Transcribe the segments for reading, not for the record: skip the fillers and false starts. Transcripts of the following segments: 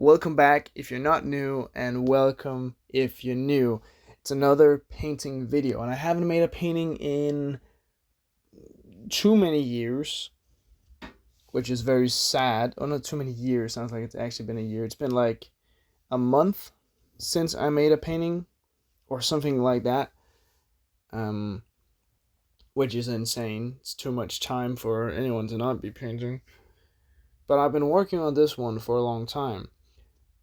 Welcome back if you're not new, and welcome if you're new. It's another painting video, and I haven't made a painting in too many years, which is very sad. Oh, not too many years, sounds like it's actually been a year. It's been like a month since I made a painting, or something like that, um, which is insane. It's too much time for anyone to not be painting. But I've been working on this one for a long time.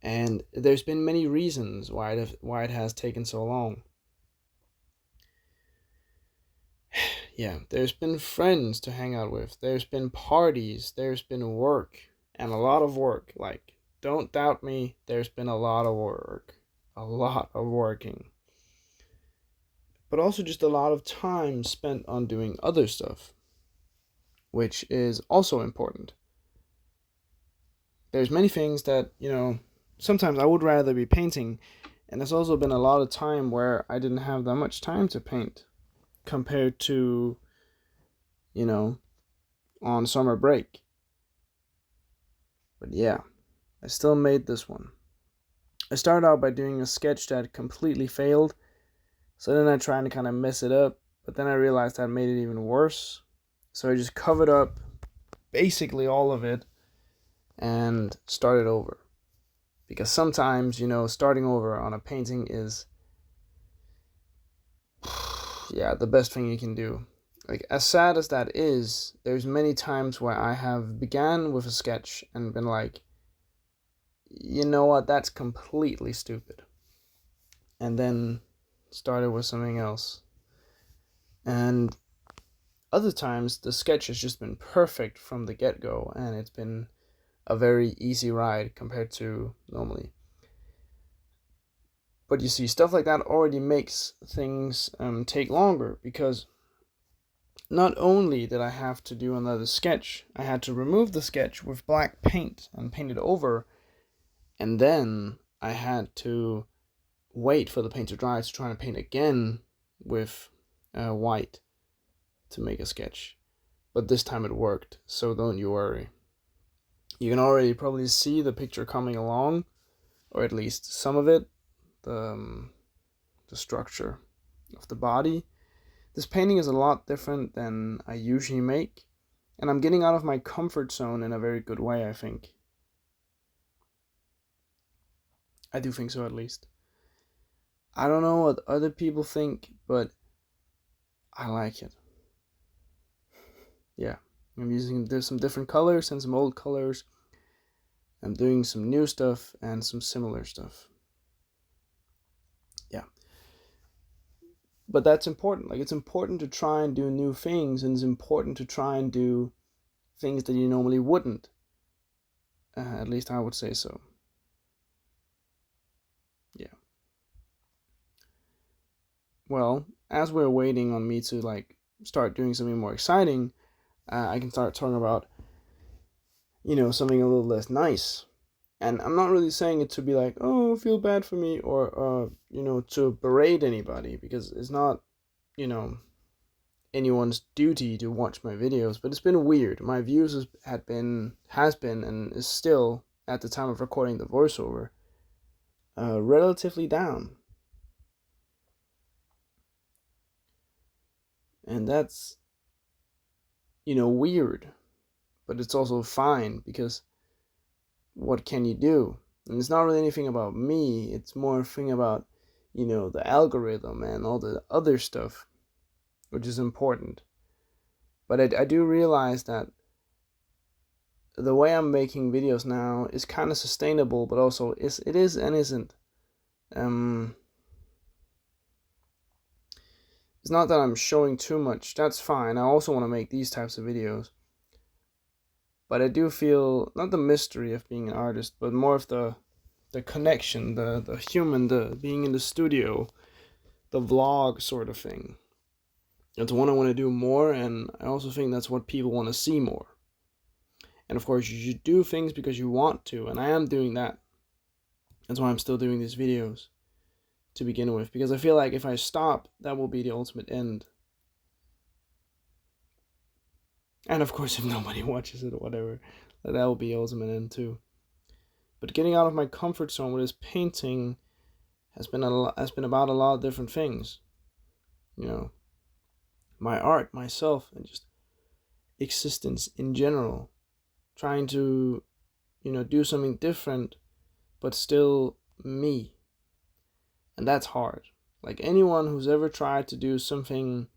And there's been many reasons why it has taken so long. Yeah, there's been friends to hang out with. There's been parties. There's been work. And a lot of work. Like, don't doubt me, there's been a lot of work. A lot of working. But also just a lot of time spent on doing other stuff, which is also important. There's many things that, sometimes I would rather be painting, and there's also been a lot of time where I didn't have that much time to paint compared to, you know, on summer break. But yeah, I still made this one. I started out by doing a sketch that completely failed, so then I tried to kind of mess it up, but then I realized that made it even worse. So I just covered up basically all of it and started over. Because sometimes, starting over on a painting is, yeah, the best thing you can do. Like, as sad as that is, there's many times where I have began with a sketch and been like, you know what, that's completely stupid, and then started with something else. And other times the sketch has just been perfect from the get-go, and it's been a very easy ride compared to normally. But you see, stuff like that already makes things take longer, because not only did I have to do another sketch, I had to remove the sketch with black paint and paint it over, and then I had to wait for the paint to dry to try and paint again with white to make a sketch. But this time it worked, so don't you worry. You can already probably see the picture coming along, or at least some of it, the structure of the body. This painting is a lot different than I usually make, and I'm getting out of my comfort zone in a very good way, I think. I do think so, at least. I don't know what other people think, but I like it. Yeah, there's some different colors and some old colors. I'm doing some new stuff and some similar stuff. Yeah. But that's important. Like, it's important to try and do new things, and it's important to try and do things that you normally wouldn't. At least I would say so. Yeah. Well, as we're waiting on me to start doing something more exciting, I can start talking about something a little less nice. And I'm not really saying it to be like, oh, feel bad for me, or to berate anybody, because it's not you know anyone's duty to watch my videos. But it's been weird. My views has been and is still, at the time of recording the voiceover, relatively down. And that's weird, but it's also fine, because what can you do? And it's not really anything about me, it's more a thing about the algorithm and all the other stuff, which is important. But I do realize that the way I'm making videos now is kind of sustainable, but also it is and isn't. Um, it's not that I'm showing too much. That's fine. I also want to make these types of videos. But I do feel not the mystery of being an artist, but more of the connection, the human, the being in the studio, the vlog sort of thing. That's one I want to do more, and I also think that's what people want to see more. And of course, you should do things because you want to, and I am doing that. That's why I'm still doing these videos to begin with, because I feel like if I stop, that will be the ultimate end. And of course, if nobody watches it or whatever, that will be the ultimate end too. But getting out of my comfort zone with this painting has been about a lot of different things. You know, my art, myself, and just existence in general. Trying to, do something different, but still me. And that's hard. Like anyone who's ever tried to do something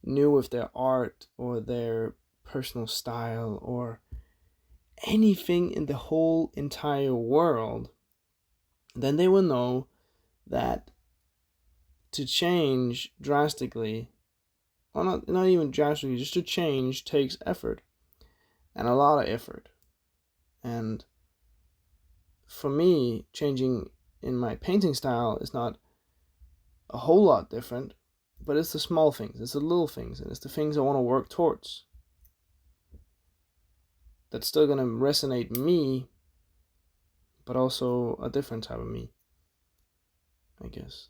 new with their art or their personal style or anything in the whole entire world, then they will know that to change drastically, or not even drastically, just to change takes effort, and a lot of effort. And for me, changing in my painting style is not a whole lot different, but it's the small things, it's the little things, and it's the things I want to work towards. That's still going to resonate me, but also a different type of me, I guess.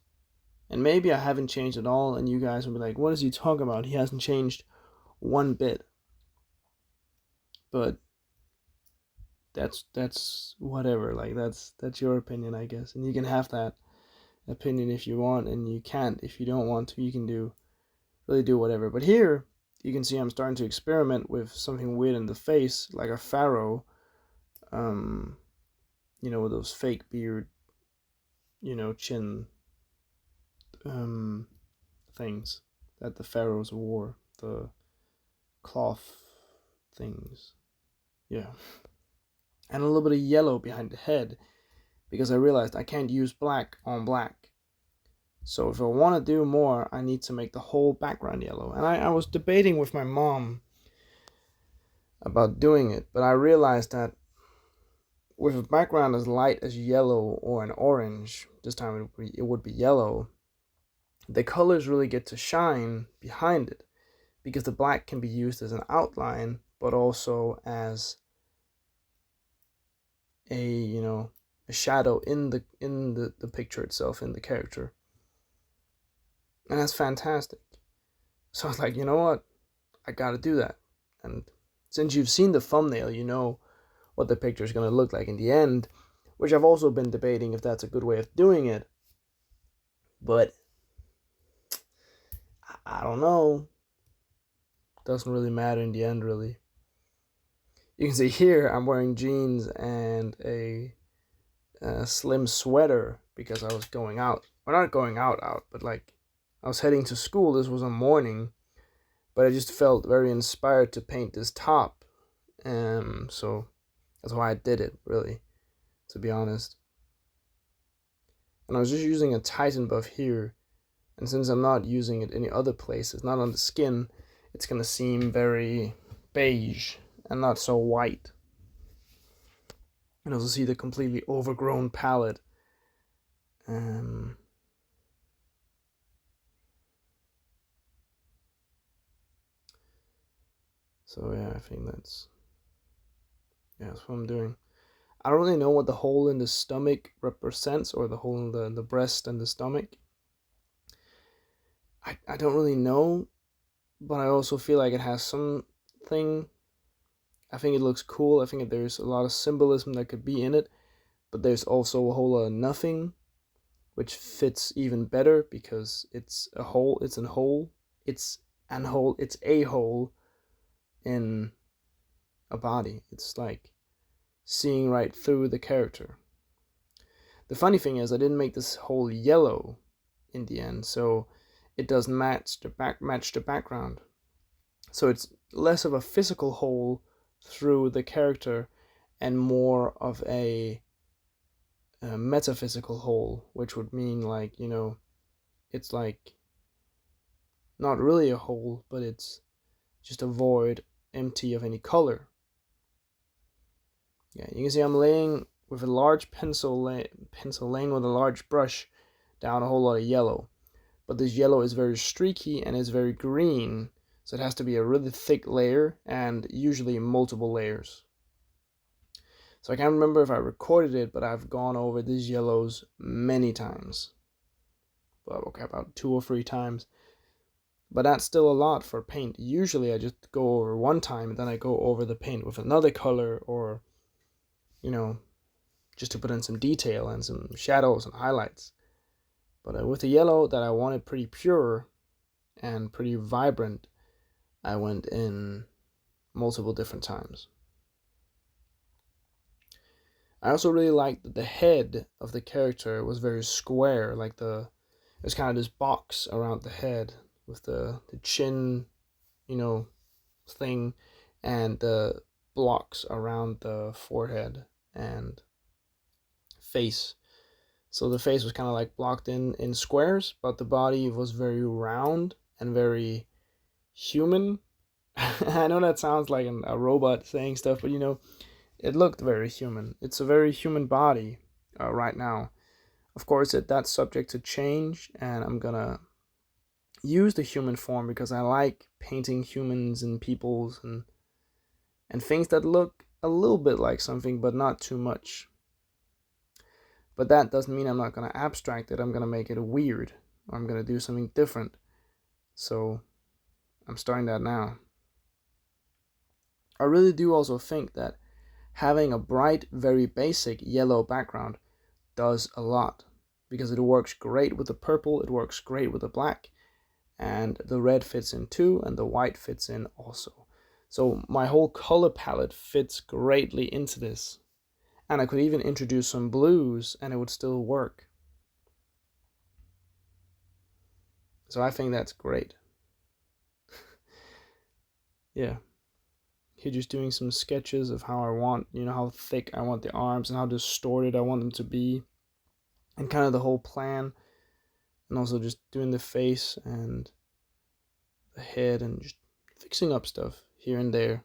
And maybe I haven't changed at all, and you guys will be like, what is he talking about? He hasn't changed one bit. But that's whatever. Like that's your opinion, I guess. And you can have that opinion if you want, and you can't if you don't want to. You can really do whatever. But here you can see I'm starting to experiment with something weird in the face, like a pharaoh. With those fake beard, chin things that the pharaohs wore, the cloth things. Yeah. And a little bit of yellow behind the head, because I realized I can't use black on black. So if I want to do more, I need to make the whole background yellow. And I was debating with my mom about doing it, but I realized that with a background as light as yellow or an orange, this time it would be yellow, the colors really get to shine behind it, because the black can be used as an outline, but also as a shadow in the picture itself, in the character. And that's fantastic. So I was like, you know what? I gotta do that. And since you've seen the thumbnail, you know what the picture is gonna look like in the end, which I've also been debating if that's a good way of doing it. But I don't know. Doesn't really matter in the end, really. You can see here I'm wearing jeans and a slim sweater because I was going out. Well, not going out, but like I was heading to school. This was a morning, but I just felt very inspired to paint this top. So that's why I did it, really, to be honest. And I was just using a Titan buff here, and since I'm not using it any other place, it's not on the skin, it's gonna seem very beige and not so white. And also see the completely overgrown palette. So yeah, I think that's what I'm doing. I don't really know what the hole in the stomach represents, or the hole in the breast and the stomach. I don't really know, but I also feel like it has something. I think it looks cool. I think there's a lot of symbolism that could be in it, but there's also a whole lot of nothing, which fits even better because it's a hole. It's a hole. It's a hole in a body. It's like seeing right through the character. The funny thing is I didn't make this hole yellow in the end, so it doesn't match the background. So it's less of a physical hole through the character and more of a metaphysical hole, which would mean like, it's like not really a hole, but it's just a void empty of any color. Yeah, you can see I'm laying with a large pencil laying with a large brush down a whole lot of yellow. But this yellow is very streaky and is very green, so it has to be a really thick layer and usually multiple layers. So I can't remember if I recorded it, but I've gone over these yellows many times. Well, okay, about 2 or 3 times. But that's still a lot for paint. Usually I just go over one time and then I go over the paint with another color, or just to put in some detail and some shadows and highlights. But with the yellow that I wanted pretty pure and pretty vibrant, I went in multiple different times. I also really liked that the head of the character was very square, like there's kind of this box around the head with the chin, thing, and the blocks around the forehead and face. So the face was kind of like blocked in squares, but the body was very round and very human. I know that sounds like a robot saying stuff, but it looked very human. It's a very human body right now. Of course, that's subject to change, and I'm gonna use the human form because I like painting humans and peoples and things that look a little bit like something, but not too much. But that doesn't mean I'm not gonna abstract it. I'm gonna make it weird, or I'm gonna do something different. So I'm starting that now. I really do also think that having a bright, very basic yellow background does a lot, because it works great with the purple, it works great with the black, and the red fits in too, and the white fits in also. So my whole color palette fits greatly into this. And I could even introduce some blues and it would still work. So I think that's great. Yeah. Here just doing some sketches of how I want, how thick I want the arms and how distorted I want them to be. And kind of the whole plan. And also just doing the face and the head and just fixing up stuff here and there.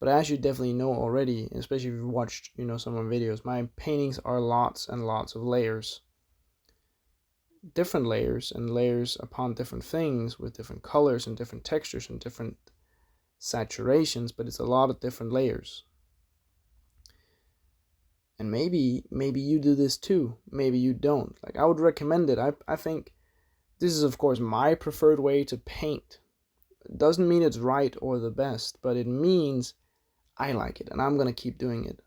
But as you definitely know already, especially if you've watched, some of my videos, my paintings are lots and lots of layers. Different layers and layers upon different things with different colors and different textures and different saturations, but it's a lot of different layers. And maybe you do this too, maybe you don't. Like, I would recommend it. I think this is, of course, my preferred way to paint. It doesn't mean it's right or the best, but it means I like it and I'm gonna keep doing it.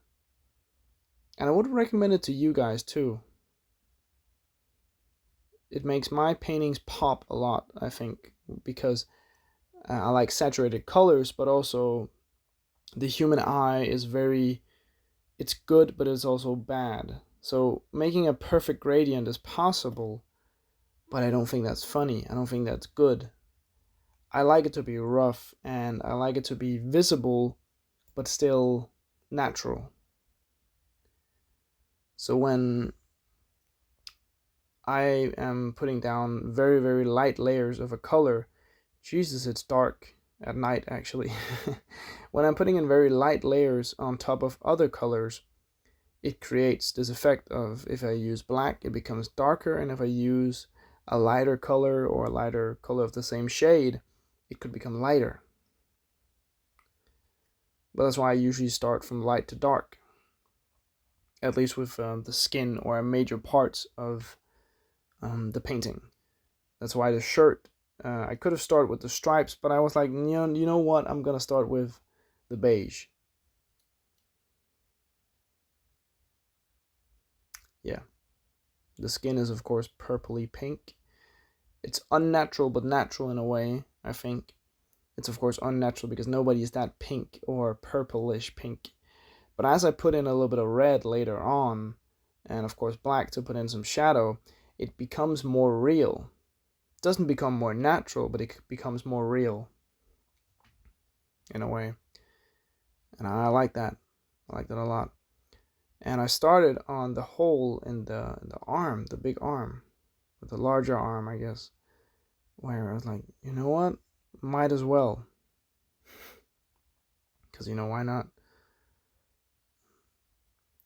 And I would recommend it to you guys too. It makes my paintings pop a lot, I think, because I like saturated colors, but also the human eye is it's good, but it's also bad. So making a perfect gradient is possible, but I don't think that's funny. I don't think that's good. I like it to be rough, and I like it to be visible, but still natural. So when I am putting down very, very light layers of a color, Jesus, it's dark at night actually. When I'm putting in very light layers on top of other colors, it creates this effect of, if I use black, it becomes darker, and if I use a lighter color or a lighter color of the same shade, it could become lighter. But that's why I usually start from light to dark, at least with the skin or major parts of the painting. That's why the shirt, I could have started with the stripes, but I was like, you know what, I'm gonna start with the beige. Yeah, the skin is of course purpley pink. It's unnatural but natural in a way, I think. It's of course unnatural because nobody is that pink or purplish pink. But as I put in a little bit of red later on, and of course black to put in some shadow, it becomes more real. It doesn't become more natural, but it becomes more real in a way. And I like that. I like that a lot. And I started on the hole in the arm, the big arm, with the larger arm, I guess, where I was like, you know what? Might as well. Because, why not?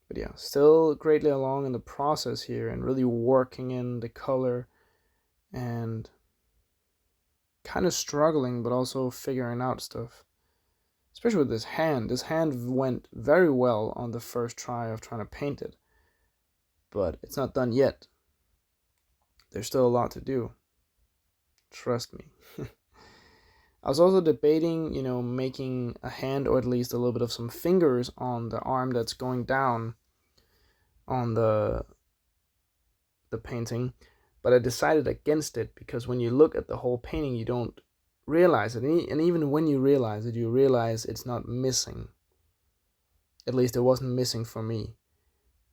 But yeah, still greatly along in the process here and really working in the color and kind of struggling, but also figuring out stuff. Especially with this hand. This hand went very well on the first try of trying to paint it. But it's not done yet. There's still a lot to do. Trust me. I was also debating, making a hand or at least a little bit of some fingers on the arm that's going down on the painting, but I decided against it because when you look at the whole painting, you don't realize it, and even when you realize it, you realize it's not missing. At least it wasn't missing for me,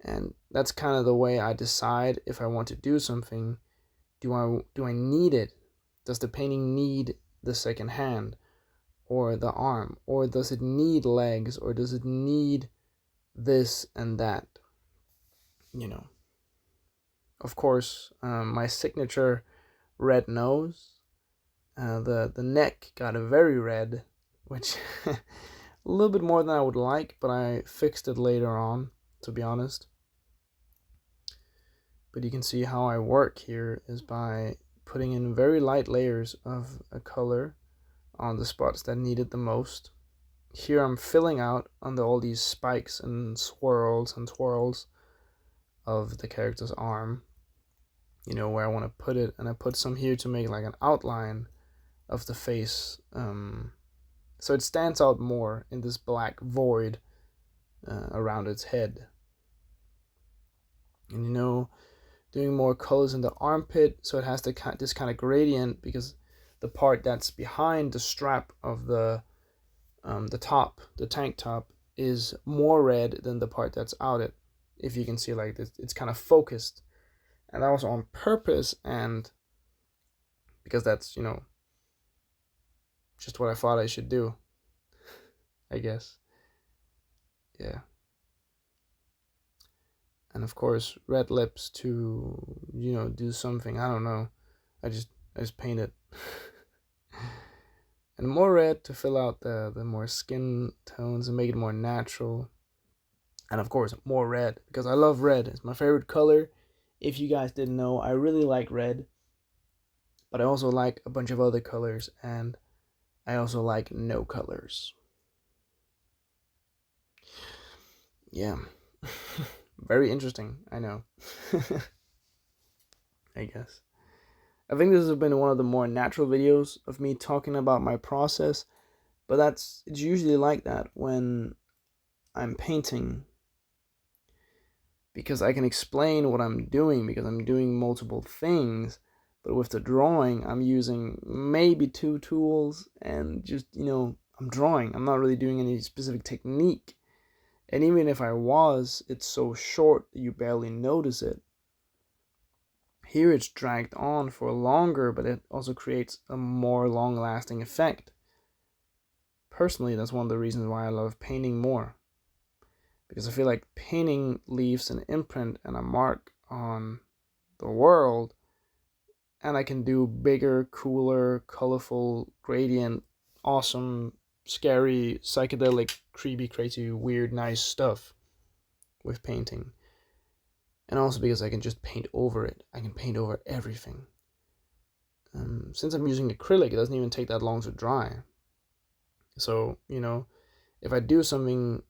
and that's kind of the way I decide if I want to do something. Do I need it? Does the painting need the second hand or the arm, or does it need legs, or does it need this and that? Of course, my signature red nose, the neck got a very red, which a little bit more than I would like, but I fixed it later on, to be honest. But you can see how I work here is by putting in very light layers of a color on the spots that need it the most. Here I'm filling out under all these spikes and swirls and twirls of the character's arm, where I want to put it, and I put some here to make like an outline of the face, so it stands out more in this black void around its head. And doing more colors in the armpit, so it has this kind of gradient, because the part that's behind the strap of the top, the tank top, is more red than the part that's out it. If you can see, like this, it's kind of focused, and that was on purpose, and because that's just what I thought I should do, I guess. Yeah. And of course, red lips to do something. I don't know. I just paint it. And more red to fill out the more skin tones and make it more natural. And of course, more red, because I love red. It's my favorite color. If you guys didn't know, I really like red. But I also like a bunch of other colors, and I also like no colors. Yeah. Very interesting, I know. I guess. I think this has been one of the more natural videos of me talking about my process, but it's usually like that when I'm painting, because I can explain what I'm doing because I'm doing multiple things. But with the drawing, I'm using maybe 2 tools and just, I'm drawing. I'm not really doing any specific technique. And even if I was, it's so short that you barely notice it. Here it's dragged on for longer, but it also creates a more long-lasting effect. Personally, that's one of the reasons why I love painting more. Because I feel like painting leaves an imprint and a mark on the world, and I can do bigger, cooler, colorful, gradient, awesome, scary, psychedelic, creepy, crazy, weird, nice stuff with painting. And also because I can just paint over it. I can paint over everything. Since I'm using acrylic, it doesn't even take that long to dry. So, if I do something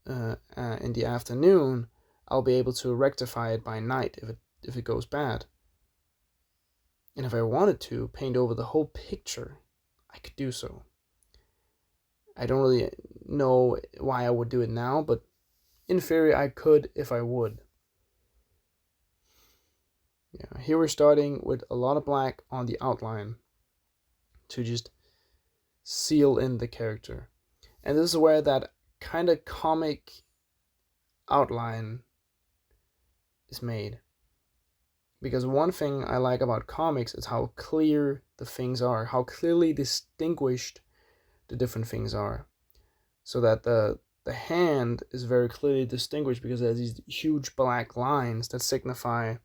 in the afternoon, I'll be able to rectify it by night if it goes bad. And if I wanted to paint over the whole picture, I could do so. I don't really know why I would do it now, but in theory I could if I would. Yeah, here we're starting with a lot of black on the outline to just seal in the character. And this is where that kind of comic outline is made. Because one thing I like about comics is how clear the things are, how clearly distinguished the different things are. So that the hand is very clearly distinguished because there's these huge black lines that signify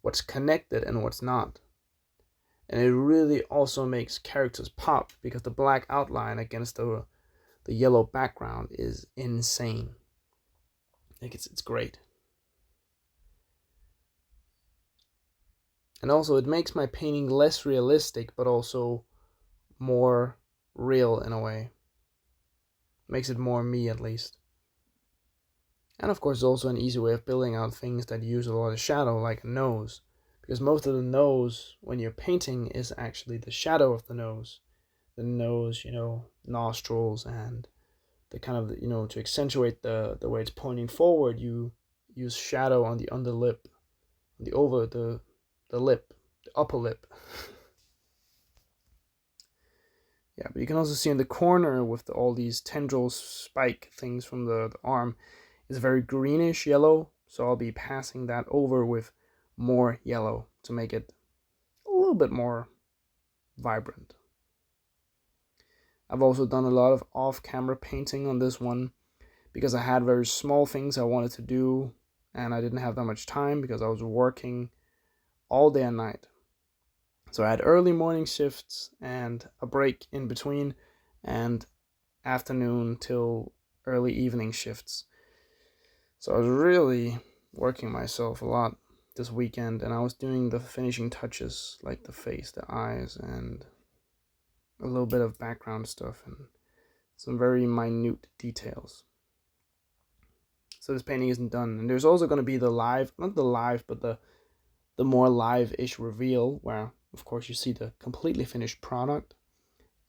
what's connected and what's not. And it really also makes characters pop because the black outline against the yellow background is insane. Like it's great. And also it makes my painting less realistic, but also more real in a way. Makes it more me, at least. And of course, it's also an easy way of building out things that use a lot of shadow, like a nose. Because most of the nose, when you're painting, is actually the shadow of the nose. the nose, nostrils, and the kind of, to accentuate the way it's pointing forward, you use shadow on the underlip, the lip, the upper lip. Yeah, but you can also see in the corner with all these tendrils, spike things from the arm, is very greenish yellow. So I'll be passing that over with more yellow to make it a little bit more vibrant. I've also done a lot of off-camera painting on this one because I had very small things I wanted to do and I didn't have that much time because I was working all day and night. So I had early morning shifts and a break in between, and afternoon till early evening shifts. So I was really working myself a lot this weekend, and I was doing the finishing touches like the face, the eyes, and a little bit of background stuff and some very minute details. So this painting isn't done, and there's also going to be the live, not the live, but the more live-ish reveal where, of course, you see the completely finished product,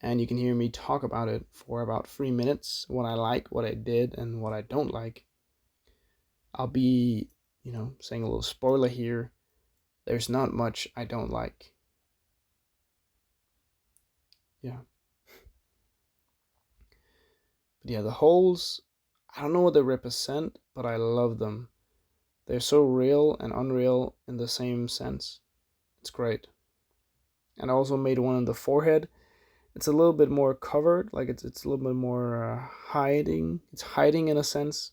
and you can hear me talk about it for about 3 minutes, what I like, what I did, and what I don't like. I'll be, saying a little spoiler here. There's not much I don't like. Yeah. But yeah, the holes, I don't know what they represent, but I love them. They're so real and unreal in the same sense. It's great. And I also made one on the forehead. It's a little bit more covered, like it's a little bit more hiding. It's hiding in a sense.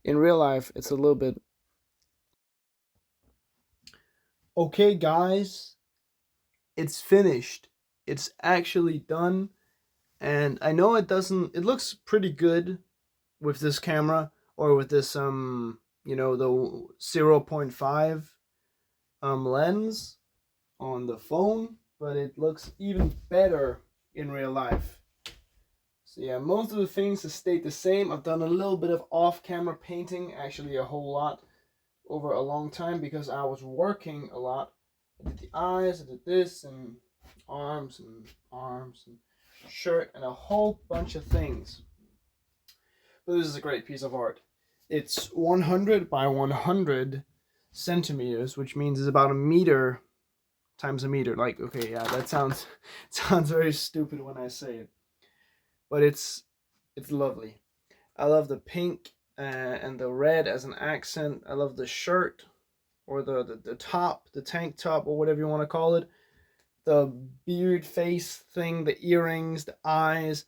In real life, it's a little bit. Okay, guys, it's finished. It's actually done. And I know it looks pretty good with this camera or with this, the 0.5 lens on the phone, but it looks even better in real life. So yeah, most of the things have stayed the same. I've done a little bit of off-camera painting, actually a whole lot over a long time because I was working a lot. I did the eyes, I did this, and arms and shirt and a whole bunch of things. But this is a great piece of art. It's 100 by 100 centimeters, which means it's about a meter times a meter. Like, okay, yeah, that sounds very stupid when I say it, but it's lovely. I love the pink and the red as an accent. I love the shirt or the top, the tank top, or whatever you want to call it. The beard face thing, the earrings, the eyes,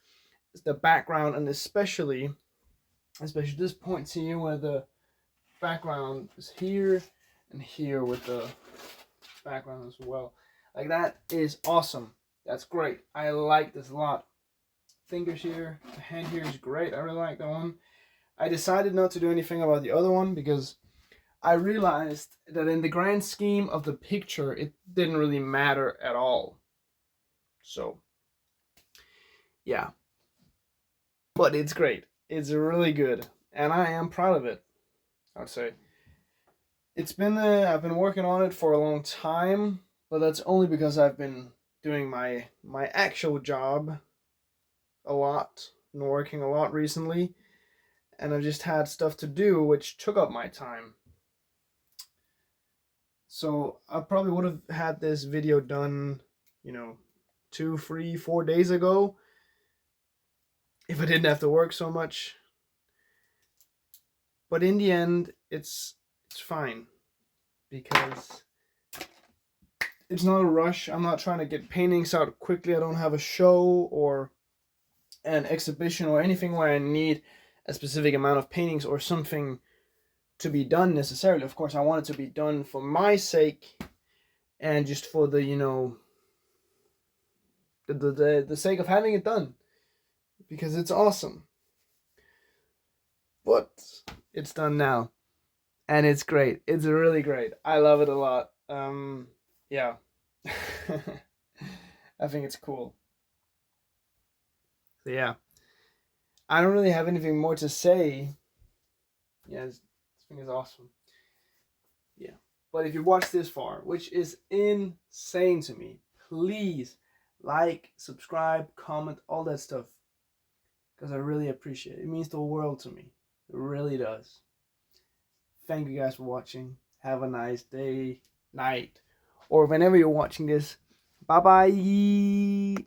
the background, and especially this point here where the background is here and here with the background as well. Like, that is awesome. That's great. I like this a lot. Fingers here, the hand here is great. I really like that one. I decided not to do anything about the other one because I realized that in the grand scheme of the picture, it didn't really matter at all. So, yeah. But it's great. It's really good. And I am proud of it, I'd say. It's been, I've been working on it for a long time, but that's only because I've been doing my actual job a lot and working a lot recently. And I've just had stuff to do which took up my time. So I probably would have had this video done, 2, 3, 4 days ago if I didn't have to work so much. But in the end, it's fine because it's not a rush. I'm not trying to get paintings out quickly. I don't have a show or an exhibition or anything where I need a specific amount of paintings or something to be done necessarily. Of course, I want it to be done for my sake and just for the, the sake of having it done because it's awesome. But it's done now and it's great. It's really great. I love it a lot. Yeah. I think it's cool. So yeah. I don't really have anything more to say. Yeah, this thing is awesome. Yeah. But if you watched this far, which is insane to me, please like, subscribe, comment, all that stuff. Because I really appreciate it. It means the world to me. It really does. Thank you guys for watching. Have a nice day, night, or whenever you're watching this. Bye bye.